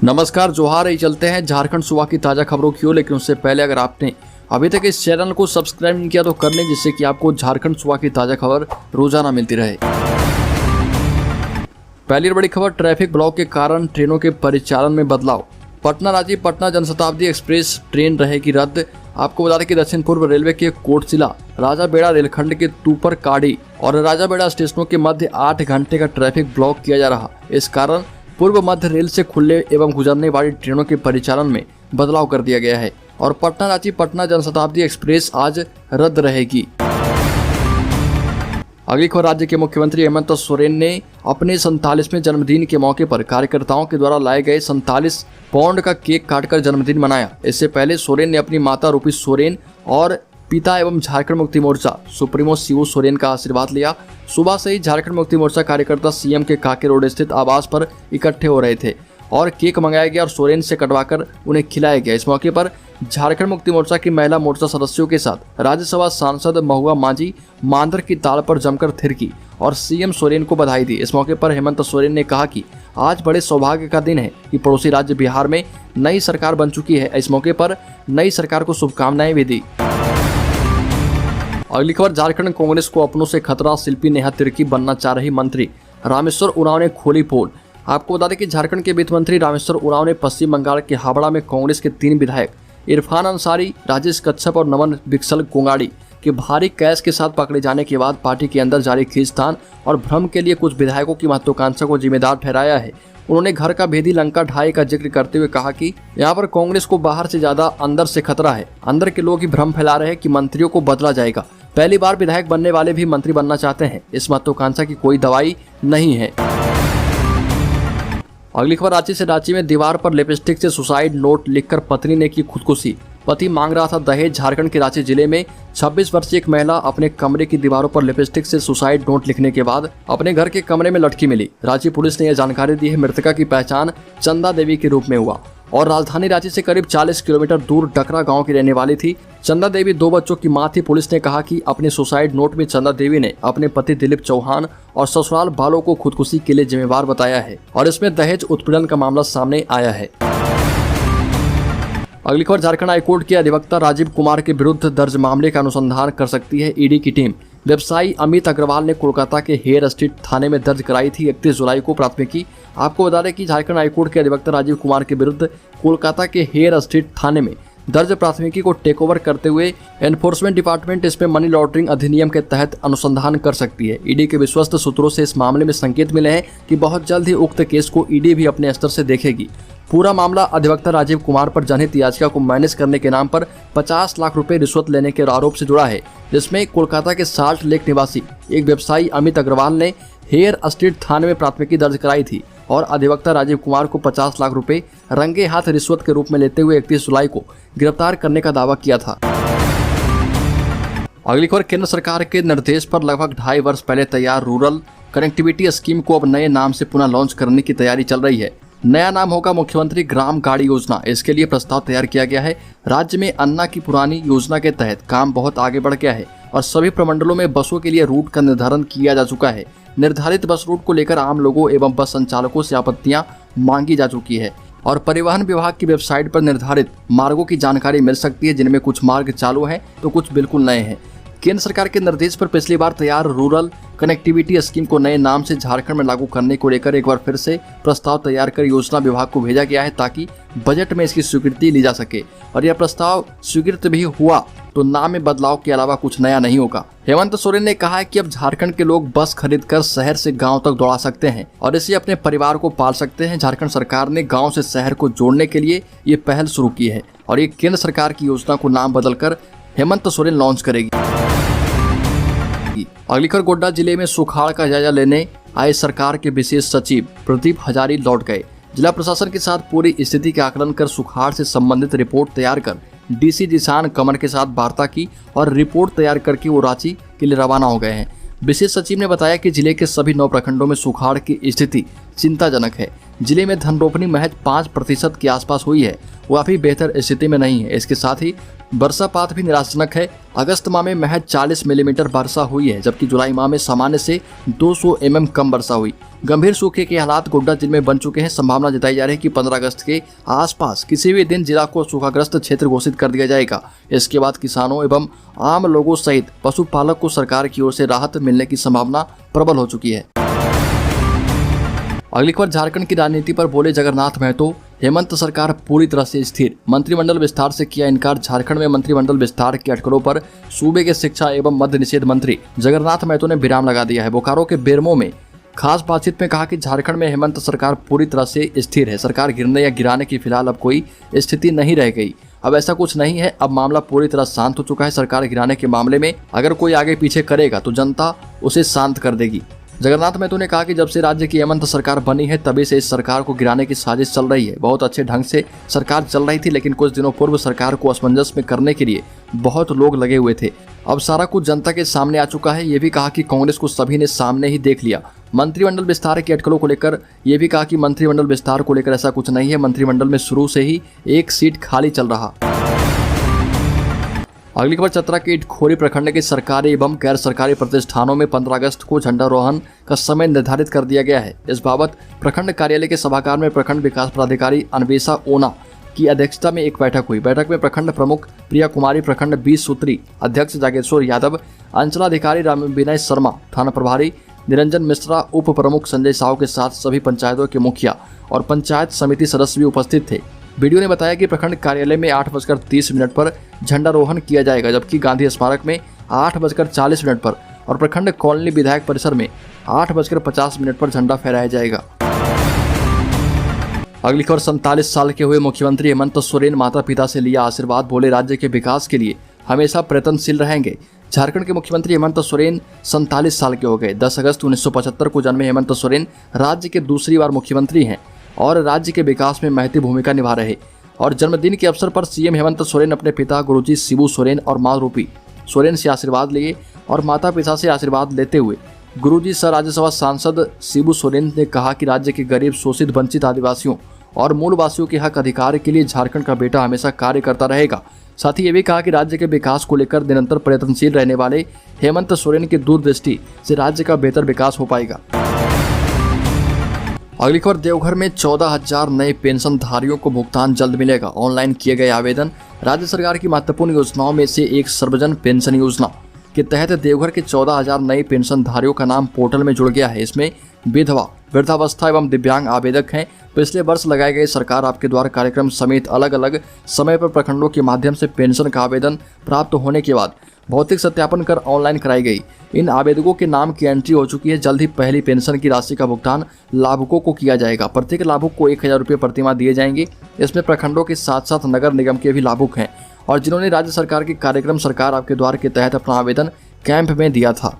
नमस्कार, जोहार। ही चलते हैं झारखंड सूबा की ताज़ा खबरों की ओर, लेकिन उससे पहले अगर आपने अभी तक इस चैनल को सब्सक्राइब नहीं किया तो कर लें, जिससे कि आपको झारखंड सूबा की ताज़ा खबर रोजाना मिलती रहे। पहली बड़ी खबर, ट्रैफिक ब्लॉक के कारण ट्रेनों के परिचालन में बदलाव। पटना रांची पटना जनशताब्दी एक्सप्रेस ट्रेन रहेगी रद्द। आपको बता दें कि दक्षिण पूर्व रेलवे के कोटशिला राजाबेड़ा रेलखंड के तूपर काड़ी और राजाबेड़ा स्टेशनों के मध्य 8 घंटे का ट्रैफिक ब्लॉक किया जा रहा। इस कारण पूर्व मध्य रेल से खुलने एवं गुजरने वाली ट्रेनों के परिचालन में बदलाव कर दिया गया है और पटना रांची पटना जनशताब्दी एक्सप्रेस आज रद्द रहेगी। अगली खबर, राज्य के मुख्यमंत्री हेमंत सोरेन ने अपने 47वें जन्मदिन के मौके पर कार्यकर्ताओं के द्वारा लाए गए 47 पाउंड का केक काटकर जन्मदिन मनाया। इससे पहले सोरेन ने अपनी माता रूपी सोरेन और पिता एवं झारखंड मुक्ति मोर्चा सुप्रीमो शिबू सोरेन का आशीर्वाद लिया। सुबह से ही झारखंड मुक्ति मोर्चा कार्यकर्ता सीएम के काके रोड स्थित आवास पर इकट्ठे हो रहे थे और केक मंगाया गया और सोरेन से कटवाकर उन्हें खिलाया गया। इस मौके पर झारखंड मुक्ति मोर्चा की महिला मोर्चा सदस्यों के साथ राज्यसभा सांसद महुआ मांझी मांदर की ताल पर जमकर थिरकी और सीएम सोरेन को बधाई दी। इस मौके पर हेमंत सोरेन ने कहा कि आज बड़े सौभाग्य का दिन है कि पड़ोसी राज्य बिहार में नई सरकार बन चुकी है। इस मौके पर नई सरकार को शुभकामनाएं भी दी। अगली खबर, झारखंड कांग्रेस को अपनों से खतरा, शिल्पी नेहा तिर्की बनना चाह रही मंत्री। रामेश्वर उरांव ने खोली पोल। आपको बता दें कि झारखंड के वित्त मंत्री रामेश्वर उरांव ने पश्चिम बंगाल के हावड़ा में कांग्रेस के 3 विधायक इरफान अंसारी, राजेश कच्छप और नमन बिक्सल कोंगाड़ी के भारी कैश के साथ पकड़े जाने के बाद पार्टी के अंदर जारी खींचतान और भ्रम के लिए कुछ विधायकों की महत्वाकांक्षा को जिम्मेदार ठहराया है। उन्होंने घर का भेदी लंका ढाई का जिक्र करते हुए कहा कि यहाँ पर कांग्रेस को बाहर से ज्यादा अंदर से खतरा है। अंदर के लोग ही भ्रम फैला रहे हैं कि मंत्रियों को बदला जाएगा। पहली बार विधायक बनने वाले भी मंत्री बनना चाहते हैं। इस महत्वाकांक्षा की कोई दवाई नहीं है। अगली खबर, रांची से रांची में दीवार पर लिपस्टिक से सुसाइड नोट लिखकर पत्नी ने की खुदकुशी। पति मांग रहा था दहेज। झारखंड के रांची जिले में 26 वर्षीय एक महिला अपने कमरे की दीवारों पर लिपस्टिक से सुसाइड नोट लिखने के बाद अपने घर के कमरे में लटकी मिली। रांची पुलिस ने यह जानकारी दी है। मृतका की पहचान चंदा देवी के रूप में हुआ और राजधानी रांची से करीब 40 किलोमीटर दूर डकरा गांव की रहने वाली थी। चंदा देवी 2 बच्चों की मां थी। पुलिस ने कहा कि अपने सुसाइड नोट में चंदा देवी ने अपने पति दिलीप चौहान और ससुराल वालों को खुदकुशी के लिए जिम्मेवार बताया है और इसमें दहेज उत्पीड़न का मामला सामने आया है। अगली खबर, झारखंड हाईकोर्ट के अधिवक्ता राजीव कुमार के विरुद्ध दर्ज मामले का अनुसंधान कर सकती है ईडी की टीम। व्यवसायी अमित अग्रवाल ने कोलकाता के हेयर स्ट्रीट थाने में दर्ज कराई थी 31 जुलाई को प्राथमिकी। आपको बता दें कि झारखंड हाईकोर्ट के अधिवक्ता राजीव कुमार के विरुद्ध कोलकाता के हेयर स्ट्रीट थाने में दर्ज प्राथमिकी को टेक ओवर करते हुए एनफोर्समेंट डिपार्टमेंट इसमें मनी लॉन्ड्रिंग अधिनियम के तहत अनुसंधान कर सकती है। ईडी के विश्वस्त सूत्रों से इस मामले में संकेत मिले हैं कि बहुत जल्द ही उक्त केस को ईडी भी अपने स्तर से देखेगी। पूरा मामला अधिवक्ता राजीव कुमार पर जनहित याचिका को मैनेज करने के नाम पर 50 लाख रुपए रिश्वत लेने के आरोप से जुड़ा है, जिसमें कोलकाता के साल्ट लेक निवासी एक व्यवसायी अमित अग्रवाल ने हेयर स्ट्रीट थाने में प्राथमिकी दर्ज कराई थी और अधिवक्ता राजीव कुमार को 50 लाख रुपए रंगे हाथ रिश्वत के रूप में लेते हुए 31 जुलाई को गिरफ्तार करने का दावा किया था। अगली खबर, केंद्र सरकार के निर्देश पर लगभग 2.5 वर्ष पहले तैयार रूरल कनेक्टिविटी स्कीम को अब नए नाम से पुनः लॉन्च करने की तैयारी चल रही है। नया नाम होगा मुख्यमंत्री ग्राम गाड़ी योजना। इसके लिए प्रस्ताव तैयार किया गया है। राज्य में अन्ना की पुरानी योजना के तहत काम बहुत आगे बढ़ गया है और सभी प्रमंडलों में बसों के लिए रूट का निर्धारण किया जा चुका है। निर्धारित बस रूट को लेकर आम लोगों एवं बस संचालकों से आपत्तियां मांगी जा चुकी है और परिवहन विभाग की वेबसाइट पर निर्धारित मार्गों की जानकारी मिल सकती है, जिनमें कुछ मार्ग चालू हैं तो कुछ बिल्कुल नए हैं। केंद्र सरकार के निर्देश पर पिछली बार तैयार रूरल कनेक्टिविटी स्कीम को नए नाम से झारखंड में लागू करने को लेकर एक बार फिर से प्रस्ताव तैयार कर योजना विभाग को भेजा गया है ताकि बजट में इसकी स्वीकृति ली जा सके और यह प्रस्ताव स्वीकृत भी हुआ तो नाम में बदलाव के अलावा कुछ नया नहीं होगा। हेमंत सोरेन ने कहा है कि अब झारखंड के लोग बस खरीदकर शहर से गांव तक दौड़ा सकते हैं और इससे अपने परिवार को पाल सकते हैं। झारखंड सरकार ने गांव से शहर को जोड़ने के लिए ये पहल शुरू की है और ये केंद्र सरकार की योजना को नाम बदलकर हेमंत सोरेन लॉन्च करेगी। अगली खबर, गोड्डा जिले में सुखाड़ का जायजा लेने आए सरकार के विशेष सचिव प्रदीप हजारी लौट गए। जिला प्रशासन के साथ पूरी स्थिति का आकलन कर सुखाड़ से संबंधित रिपोर्ट तैयार कर डीसी जिशान कमर के साथ वार्ता की और रिपोर्ट तैयार करके वो रांची के लिए रवाना हो गए हैं। विशेष सचिव ने बताया कि जिले के सभी 9 प्रखंडों में सुखाड़ की स्थिति चिंताजनक है। जिले में धन रोपनी महज 5% के आसपास हुई है। वो अभी बेहतर स्थिति में नहीं है। इसके साथ ही वर्षापात भी निराशाजनक है। अगस्त माह में महज 40 मिलीमीटर वर्षा हुई है, जबकि जुलाई माह में सामान्य से 200 mm कम वर्षा हुई। गंभीर सूखे के हालात गोड्डा जिले में बन चुके हैं। संभावना जताई जा रही है कि 15 अगस्त के आसपास किसी भी दिन जिला को सूखाग्रस्त क्षेत्र घोषित कर दिया जाएगा। इसके बाद किसानों एवं आम लोगों सहित पशुपालक को सरकार की ओर से राहत मिलने की संभावना प्रबल हो चुकी है। अगली खबर झारखंड की राजनीति पर बोले जगन्नाथ महतो, हेमंत सरकार पूरी तरह से स्थिर। मंत्रिमंडल विस्तार से किया इनकार। झारखंड में मंत्रिमंडल विस्तार के अटकलों पर सूबे के शिक्षा एवं मद्य निषेध मंत्री जगन्नाथ महतो ने विराम लगा दिया है। बोकारो के बेरमो में खास बातचीत में कहा कि झारखंड में हेमंत सरकार पूरी तरह से स्थिर है। सरकार गिरने या गिराने की फिलहाल अब कोई स्थिति नहीं रह गई। अब ऐसा कुछ नहीं है। अब मामला पूरी तरह शांत हो चुका है। सरकार गिराने के मामले में अगर कोई आगे पीछे करेगा तो जनता उसे शांत कर देगी। जगन्नाथ महतो ने कहा कि जब से राज्य की हेमंत सरकार बनी है तभी से इस सरकार को गिराने की साजिश चल रही है। बहुत अच्छे ढंग से सरकार चल रही थी, लेकिन कुछ दिनों पूर्व सरकार को असमंजस में करने के लिए बहुत लोग लगे हुए थे। अब सारा कुछ जनता के सामने आ चुका है। ये भी कहा कि कांग्रेस को सभी ने सामने ही देख लिया। मंत्रिमंडल विस्तार के अटकलों को लेकर ये भी कहा कि मंत्रिमंडल विस्तार को लेकर ऐसा कुछ नहीं है। मंत्रिमंडल में शुरू से ही एक सीट खाली चल रहा। अगली खबर चतरा के इटखोरी प्रखंड के सरकारी एवं गैर सरकारी प्रतिष्ठानों में 15 अगस्त को झंडारोहण का समय निर्धारित कर दिया गया है। इस बाबत प्रखंड कार्यालय के सभागार में प्रखंड विकास पदाधिकारी अन्वेषा ओना की अध्यक्षता में एक बैठक हुई। बैठक में प्रखंड प्रमुख प्रिया कुमारी, प्रखंड 20 सूत्री अध्यक्ष जागेश्वर यादव, अंचलाधिकारी राम विनय शर्मा, थाना प्रभारी निरंजन मिश्रा, उप प्रमुख संजय साहू के साथ सभी पंचायतों के मुखिया और पंचायत समिति सदस्य भी उपस्थित थे। वीडियो ने बताया कि प्रखंड कार्यालय में 8:30 पर झंडारोहण किया जाएगा, जबकि गांधी स्मारक में 8:40 पर और प्रखंड कॉलोनी विधायक परिसर में 8:50 पर झंडा फहराया जाएगा। अगली खबर 47 साल के हुए मुख्यमंत्री हेमंत सोरेन माता पिता से लिया आशीर्वाद, बोले राज्य के विकास के लिए हमेशा प्रयत्नशील रहेंगे। झारखंड के मुख्यमंत्री हेमंत सोरेन 47 साल के हो गए। 10 अगस्त 1975 को जन्मे हेमंत सोरेन राज्य के दूसरी बार मुख्यमंत्री हैं और राज्य के विकास में महती भूमिका निभा रहे। और जन्मदिन के अवसर पर सीएम हेमंत सोरेन अपने पिता गुरुजी शिबू सोरेन और मां रूपी सोरेन से आशीर्वाद लिए और माता पिता से आशीर्वाद लेते हुए गुरुजी सह राज्यसभा सांसद शिबू सोरेन ने कहा कि राज्य के गरीब, शोषित, वंचित आदिवासियों और मूलवासियों के हक अधिकार के लिए झारखंड का बेटा हमेशा कार्य करता रहेगा। साथ ही ये भी कहा कि राज्य के विकास को लेकर निरंतर प्रयत्नशील रहने वाले हेमंत सोरेन की दूरदृष्टि से राज्य का बेहतर विकास हो पाएगा। अगली खबर देवघर में 14,000 नए पेंशनधारियों को भुगतान जल्द मिलेगा। ऑनलाइन किए गए आवेदन। राज्य सरकार की महत्वपूर्ण योजनाओं में से एक सर्वजन पेंशन योजना के तहत देवघर के 14,000 नए पेंशनधारियों का नाम पोर्टल में जुड़ गया है। इसमें विधवा, वृद्धावस्था एवं दिव्यांग आवेदक हैं। पिछले वर्ष लगाए गए सरकार आपके द्वार कार्यक्रम समेत अलग अलग समय पर प्रखंडों के माध्यम से पेंशन का आवेदन प्राप्त होने के बाद भौतिक सत्यापन कर ऑनलाइन कराई गई। इन आवेदकों के नाम की एंट्री हो चुकी है। जल्द ही पहली पेंशन की राशि का भुगतान लाभुकों को किया जाएगा। प्रत्येक लाभुक को 1,000 रुपये प्रतिमाह दिए जाएंगे। इसमें प्रखंडों के साथ साथ नगर निगम के भी लाभुक हैं और जिन्होंने राज्य सरकार के कार्यक्रम सरकार आपके द्वार के तहत अपना आवेदन कैंप में दिया था।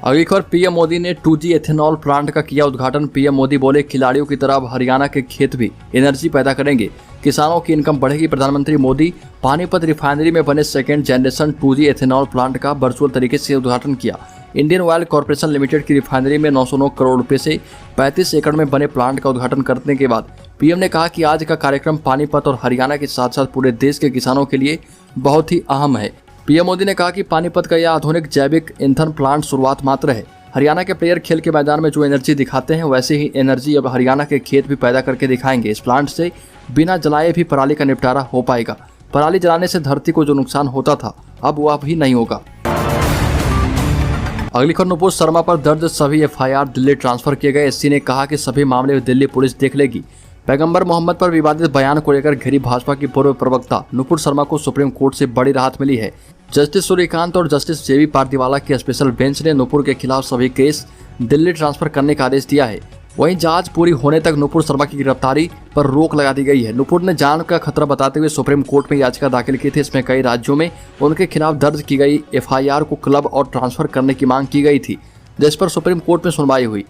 अगली खबर पीएम मोदी ने 2G एथेनॉल प्लांट का किया उद्घाटन। पीएम मोदी बोले खिलाड़ियों की तरह अब हरियाणा के खेत भी एनर्जी पैदा करेंगे, किसानों की इनकम बढ़ेगी। प्रधानमंत्री मोदी पानीपत रिफाइनरी में बने second generation 2G ethanol plant का वर्चुअल तरीके से उद्घाटन किया। इंडियन ऑयल कॉर्पोरेशन लिमिटेड की रिफाइनरी में 909 करोड़ रुपए से 35 एकड़ में बने प्लांट का उद्घाटन करने के बाद पीएम ने कहा कि आज का कार्यक्रम पानीपत और हरियाणा के साथ साथ पूरे देश के किसानों के लिए बहुत ही अहम है। पीएम मोदी ने कहा कि पानीपत का यह आधुनिक जैविक ईंधन प्लांट शुरुआत मात्र है। हरियाणा के प्लेयर खेल के मैदान में जो एनर्जी दिखाते हैं वैसे ही एनर्जी अब हरियाणा के खेत भी पैदा करके दिखाएंगे। इस प्लांट से बिना जलाए भी पराली का निपटारा हो पाएगा। पराली जलाने से धरती को जो नुकसान होता था अब वह भी नहीं होगा। अगली खबर नुपुर शर्मा पर दर्ज सभी एफआईआर दिल्ली ट्रांसफर किए गए। एससी ने कहा कि सभी मामले दिल्ली पुलिस देख लेगी। पैगंबर मोहम्मद पर विवादित बयान को लेकर घिरी भाजपा की पूर्व प्रवक्ता नुपुर शर्मा को सुप्रीम कोर्ट से बड़ी राहत मिली है। जस्टिस सूर्यकांत और जस्टिस जेबी पारदीवाला की स्पेशल बेंच ने नुपुर के खिलाफ सभी केस दिल्ली ट्रांसफर करने का आदेश दिया है। वहीं जांच पूरी होने तक नुपुर शर्मा की गिरफ्तारी पर रोक लगा दी गई है। नुपुर ने जान का खतरा बताते हुए सुप्रीम कोर्ट में याचिका दाखिल की थी। इसमें कई राज्यों में उनके खिलाफ दर्ज की गई एफआईआर को क्लब और ट्रांसफर करने की मांग की गई थी, जिस पर सुप्रीम कोर्ट में सुनवाई हुई।